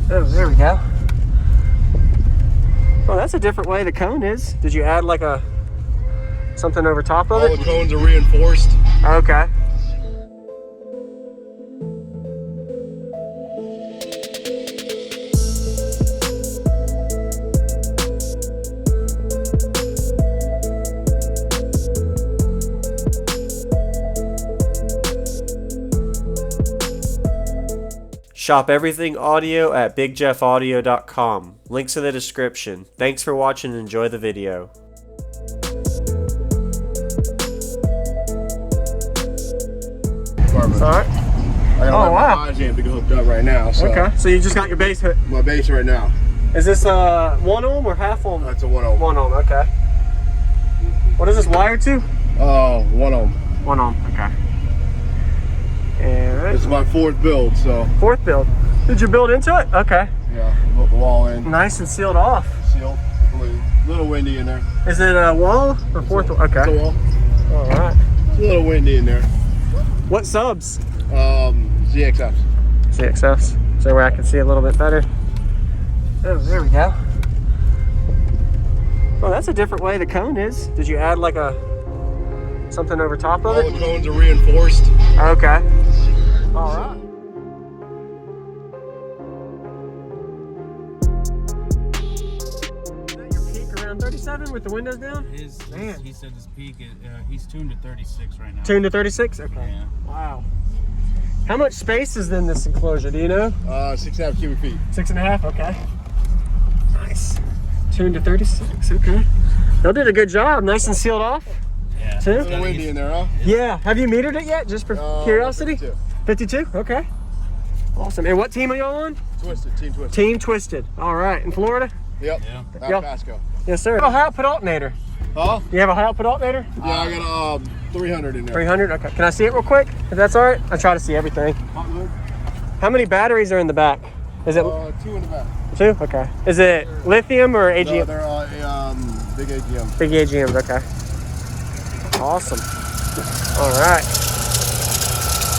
Oh, there we go. Well, that's a different way the cone is. Did you add like a something over top of it? All the cones are reinforced. Okay. Shop everything audio at bigjeffaudio.com. Links in the description. Thanks for watching and enjoy the video. Alright. I got my AGM to go hooked up right now. So. Okay, so you just got your base hooked. My base right now. Is this 1 ohm or half ohm? That's a 1 ohm. 1 ohm, okay. What is this wired to? 1 ohm. 1 ohm, okay. And it's my 4th build, so. 4th build. Did you build into it? Okay. Yeah, I built the wall in. Nice and sealed off. Sealed. A little windy in there. Is it a wall or 4th wall? Okay. It's a wall. All right. It's a little windy in there. What subs? ZXFs. ZXFs. So where I can see a little bit better. Oh, there we go. Well, that's a different way the cone is. Did you add like a something over top of it? All the cones are reinforced. Okay. All right. Is that your peak around 37 with the windows down? He said his peak, he's tuned to 36 right now. Tuned to 36? Okay. Yeah. Wow. How much space is in this enclosure? Do you know? 6.5 cubic feet. 6.5, okay. Nice. Tuned to 36, okay. Y'all did a good job. Nice and sealed off. Yeah. Too? A little windy in there, huh? Yeah. Have you metered it yet, just for curiosity? 52. 52? Okay. Awesome. And what team are y'all on? Twisted, Team Twisted. Team Twisted. All right. In Florida? Yep. Yeah. Out Pasco. Yes, sir. A high output alternator. Huh? You have a high output alternator? Yeah, I got 300 in there. 300? Okay. Can I see it real quick? If that's all right? I try to see everything. How many batteries are in the back? Is it 2 in the back. 2? Okay. Is it lithium or AGM? No, they're big AGM. Big AGMs, okay. Awesome. All right.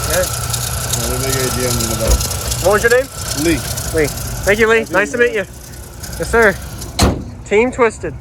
Good. Yeah, they're big AGMs in the back. What was your name? Lee. Lee. Thank you, Lee. Nice to meet you. Yes, sir. Team Twisted.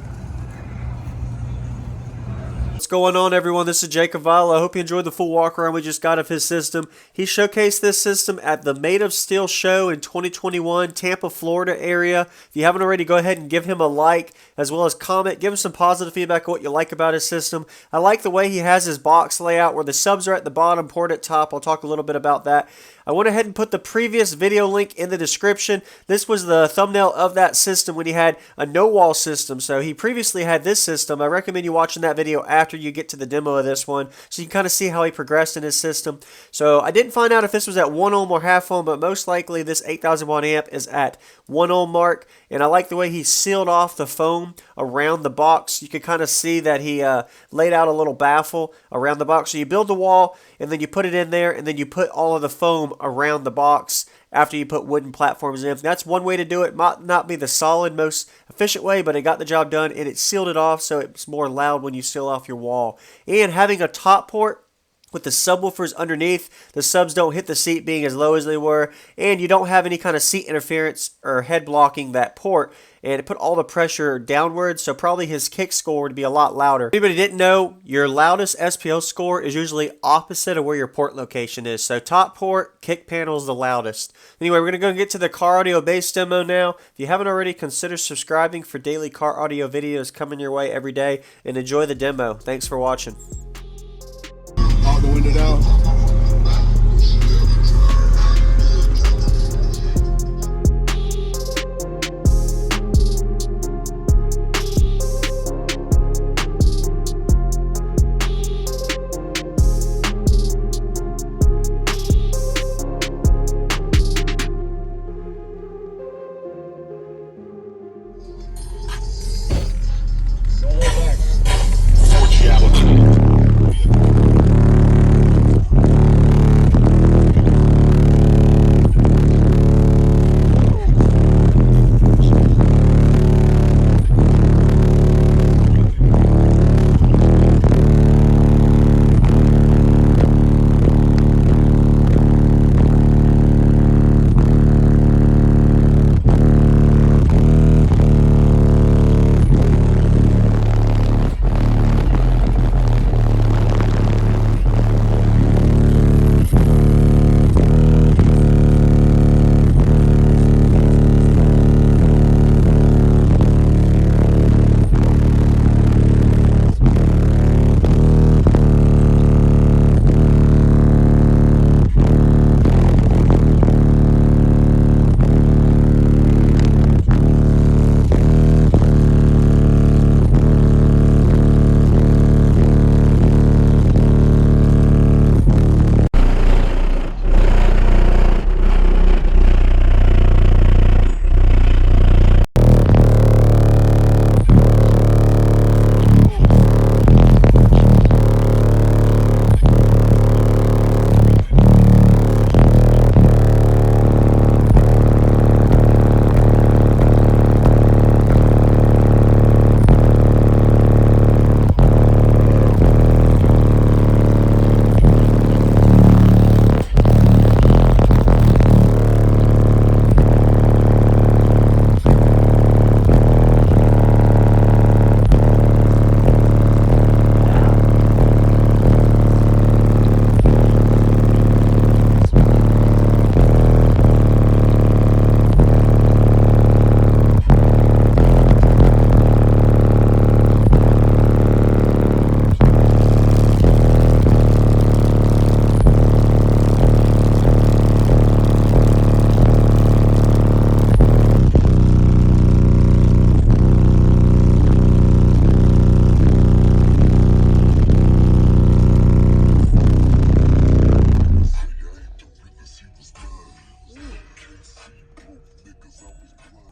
What's going on, everyone? This is JacobViral. I hope you enjoyed the full walk around we just got of his system. He showcased this system at the Made of Steel show in 2021, Tampa, Florida area. If you haven't already, go ahead and give him a like, as well as comment. Give him some positive feedback on what you like about his system. I like the way he has his box layout where the subs are at the bottom, port at top. I'll talk a little bit about that. I went ahead and put the previous video link in the description. This was the thumbnail of that system when he had a no-wall system. So he previously had this system. I recommend you watching that video after you get to the demo of this one, so you can kind of see how he progressed in his system. So I didn't find out if this was at 1 ohm or half ohm, but most likely this 8,000 watt amp is at 1 ohm mark. And I like the way he sealed off the foam around the box. You can kind of see that he laid out a little baffle around the box. So you build the wall, and then you put it in there, and then you put all of the foam around the box after you put wooden platforms in. That's one way to do it. Might not be the solid, most efficient way, but it got the job done, and it sealed it off so it's more loud when you seal off your wall. And having a top port with the subwoofers underneath, the subs don't hit the seat being as low as they were, and you don't have any kind of seat interference or head blocking that port, and it put all the pressure downwards, so probably his kick score would be a lot louder. If anybody didn't know, your loudest SPL score is usually opposite of where your port location is, so top port, kick panel is the loudest. Anyway, we're going to go and get to the car audio bass demo now. If you haven't already, consider subscribing for daily car audio videos coming your way every day, and enjoy the demo. Thanks for watching. Out the window down. Don't hold back.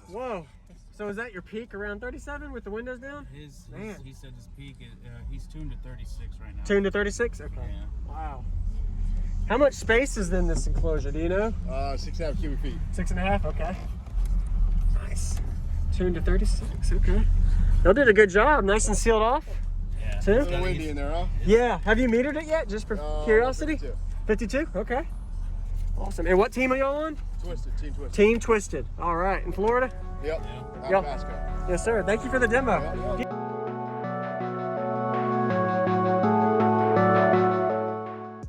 Whoa. So is that your peak around 37 with the windows down? Man. He said his peak, he's tuned to 36 right now. Tuned to 36? Okay. Yeah. Wow. How much space is in this enclosure? Do you know? 6.5 cubic feet. 6.5? Okay. Nice. Tuned to 36. Okay. Y'all did a good job. Nice and sealed off. Yeah. Too? A little windy in there, huh? Yeah. Have you metered it yet? Just for curiosity? 52. 52? Okay. Awesome. And what team are y'all on? Twisted, Team Twisted. Team Twisted. All right. In Florida? Yep. Yep. Pasco. Yes, sir. Thank you for the demo. Yep.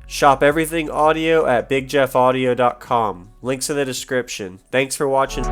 Shop everything audio at bigjeffaudio.com. Links in the description. Thanks for watching.